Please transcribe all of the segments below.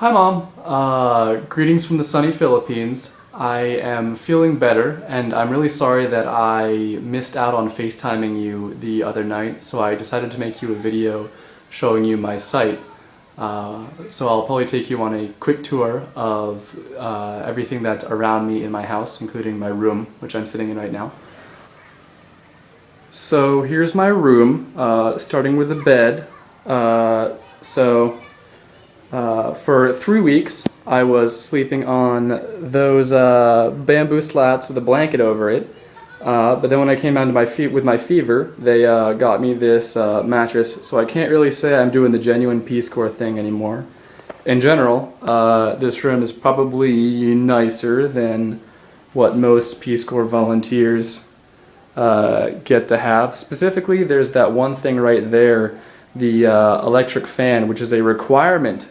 Hi Mom, greetings from the sunny Philippines. I am feeling better and I'm really sorry that I missed out on FaceTiming you the other night, so I decided to make you a video showing you my site. So I'll probably take you on a quick tour of everything that's around me in my house, including my room, which I'm sitting in right now. So here's my room, starting with the bed. For 3 weeks, I was sleeping on those bamboo slats with a blanket over it. But then when I came down to my feet with my fever, they got me this mattress. So I can't really say I'm doing the genuine Peace Corps thing anymore. In general, this room is probably nicer than what most Peace Corps volunteers get to have. Specifically, there's that one thing right there, the electric fan, which is a requirement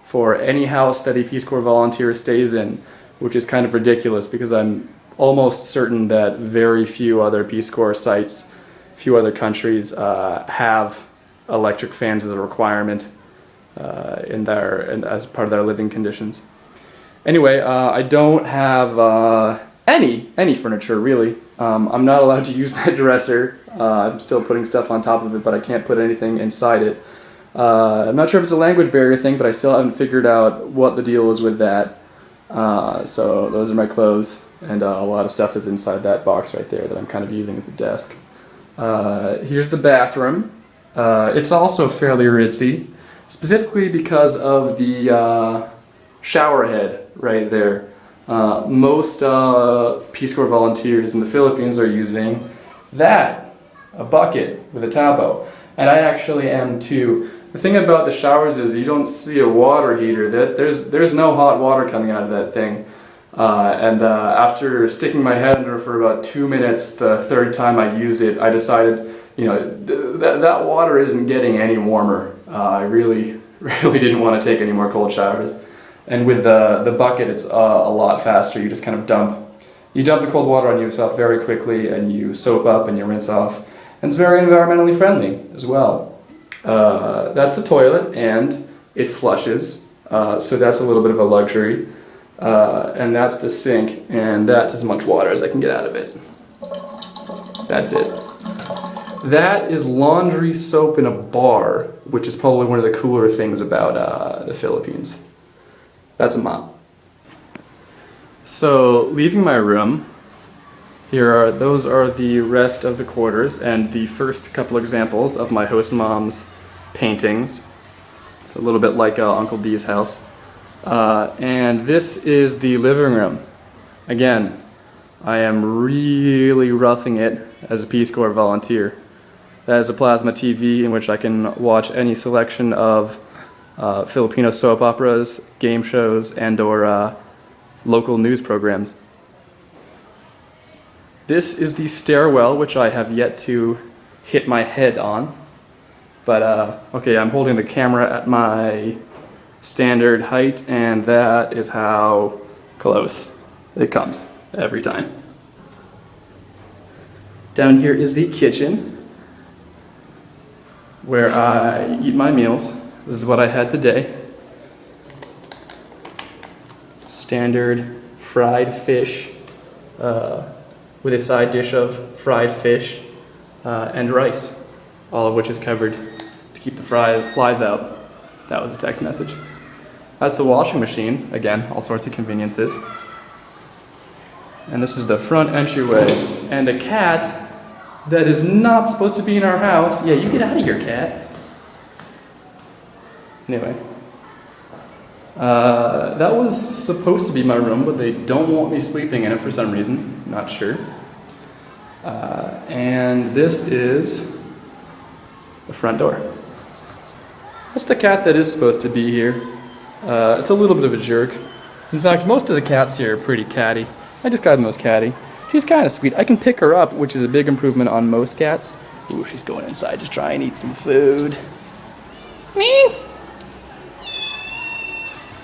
for any house that a Peace Corps volunteer stays in, which is kind of ridiculous because I'm almost certain that very few other Peace Corps sites, few other countries have electric fans as a requirement as part of their living conditions. Anyway, I don't have any furniture really. I'm not allowed to use that dresser. I'm still putting stuff on top of it, but I can't put anything inside it. I'm not sure if it's a language barrier thing, but I still haven't figured out what the deal is with that. So those are my clothes, and a lot of stuff is inside that box right there that I'm kind of using as a desk. Here's the bathroom. It's also fairly ritzy, specifically because of the shower head right there. Most Peace Corps volunteers in the Philippines are using that, a bucket with a tabo, and I actually am too. The thing about the showers is you don't see a water heater. There's no hot water coming out of that thing. After sticking my head under for about 2 minutes, the third time I used it, I decided, that water isn't getting any warmer. I really didn't want to take any more cold showers. And with the bucket, it's a lot faster. You just kind of dump the cold water on yourself very quickly, and you soap up and you rinse off. And it's very environmentally friendly as well. That's the toilet, and it flushes, so that's a little bit of a luxury. And that's the sink, and that's as much water as I can get out of it. That's it. That is laundry soap in a bar, which is probably one of the cooler things about the Philippines. That's a mop. So, leaving my room, those are the rest of the quarters and the first couple examples of my host mom's paintings. It's a little bit like Uncle B's house. And this is the living room. Again, I am really roughing it as a Peace Corps volunteer. That is a plasma TV in which I can watch any selection of Filipino soap operas, game shows, and/or local news programs. This is the stairwell, which I have yet to hit my head on. But, okay, I'm holding the camera at my standard height, and that is how close it comes every time. Down here is the kitchen, where I eat my meals. This is what I had today. Standard fried fish, with a side dish of fried fish and rice, all of which is covered to keep the flies out. That was a text message. That's the washing machine. Again, all sorts of conveniences. And this is the front entryway. And a cat that is not supposed to be in our house. Yeah, you get out of here, cat. Anyway. That was supposed to be my room, but they don't want me sleeping in it for some reason. Not sure. And this is the front door. That's the cat that is supposed to be here. It's a little bit of a jerk. In fact, most of the cats here are pretty catty. I just got the most catty. She's kind of sweet. I can pick her up, which is a big improvement on most cats. Ooh, she's going inside to try and eat some food. Meow.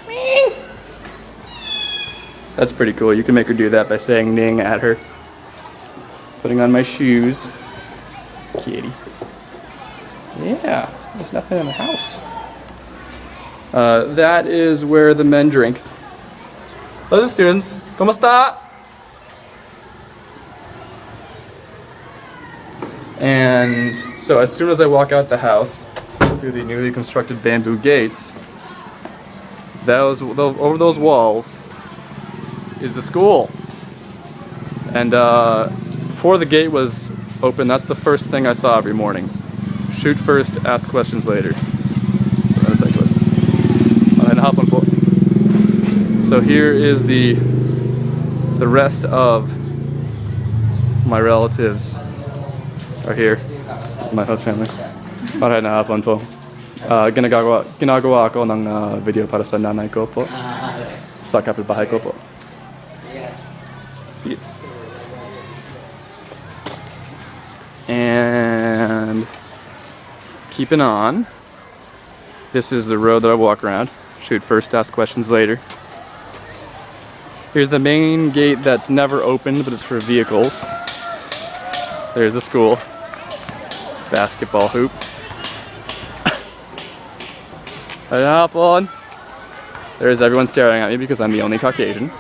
Meow. That's pretty cool. You can make her do that by saying ning at her. Putting on my shoes. Kitty. Yeah, there's nothing in the house. That is where the men drink. Hello, students. ¿Cómo está? And so as soon as I walk out the house through the newly constructed bamboo gates, over those walls is the school. And before the gate was open, that's the first thing I saw every morning. Shoot first, ask questions later. So here is the rest of my relatives are here. This is my host family. Maraming hapon po. Ginagawa ako ng video para sa nanay ko po. Sa kapitbahay ko po. Sige. And keeping on. This is the road that I walk around. Shoot first, ask questions later. Here's the main gate that's never opened, but it's for vehicles. There's the school. Basketball hoop. There's everyone staring at me because I'm the only Caucasian.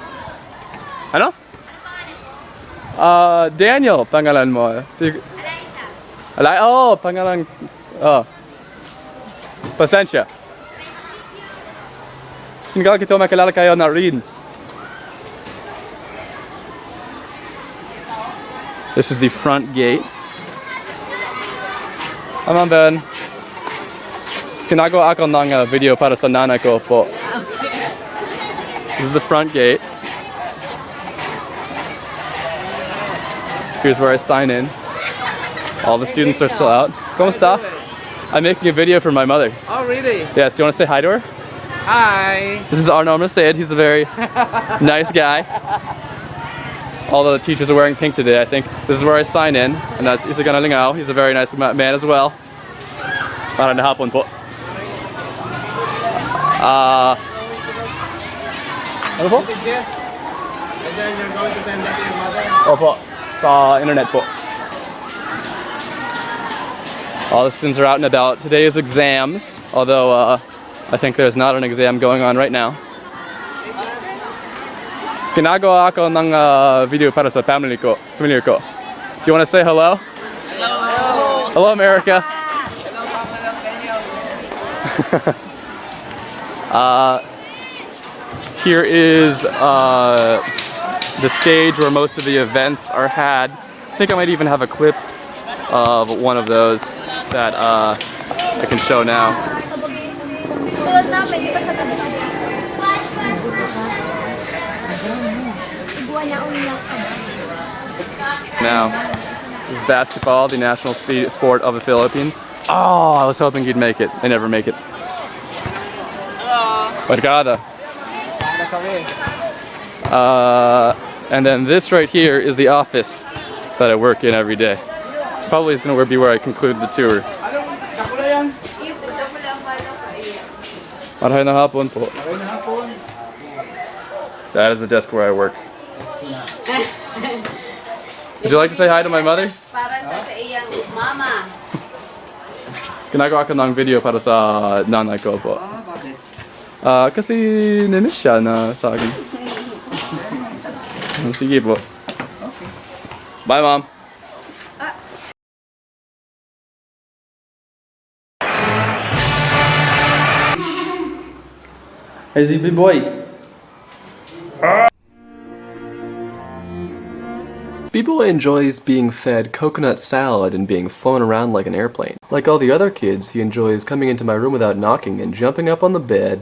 Ano? Daniel, pangalan mo. Alay, oh, pangalan. Oh. Pasensya. Hindi kita makilala kayo na rin. This is the front gate. Come on, Ben. Ginagawa ako ng video para sa nanay ko po. This is the front gate. Here's where I sign in. All the students are still out. ¿Cómo está? I'm making a video for my mother. Oh, really? Yes, you want to say hi to her? Hi. This is Arno. I'm going to say it. He's a very nice guy. All the teachers are wearing pink today, I think. This is where I sign in. And that's Isa Ganalingao. He's a very nice man as well. Maraming hapon po. Ano po? Yes. And then you're going to send that to your mother? Opo. Sa internet po. All the students are out and about. Today is exams, although I think there's not an exam going on right now. Ginagawa ako ng video para sa family ko. Do you want to say hello? Hello. Hello, America. Here is the stage where most of the events are had. I think I might even have a clip of one of those that I can show now. Now, this is basketball, the national sport of the Philippines. Oh, I was hoping you'd make it. They never make it. Obrigada. And then this right here is the office that I work in every day. Probably is going to be where I conclude the tour. Maraming hapon po. That is the desk where I work. Would you like to say hi to my mother? Para sa iyang mama. Ginagawa ko ng video para sa nanay ko po. Bakit? Kasi namiss siya na sa akin. Sige po. Okay. Bye, Mom. Hey, ZB boy. B-Boy enjoys being fed coconut salad and being flown around like an airplane. Like all the other kids, he enjoys coming into my room without knocking and jumping up on the bed.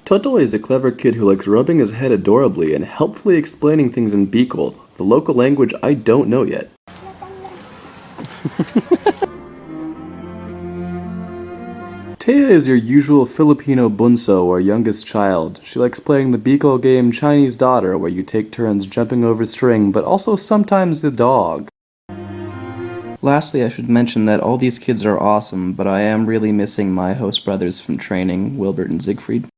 Toto is a clever kid who likes rubbing his head adorably and helpfully explaining things in Bicol, the local language I don't know yet. Taya is your usual Filipino bunso or youngest child. She likes playing the Bicol game Chinese Daughter, where you take turns jumping over string, but also sometimes the dog. Lastly, I should mention that all these kids are awesome, but I am really missing my host brothers from training, Wilbert and Siegfried.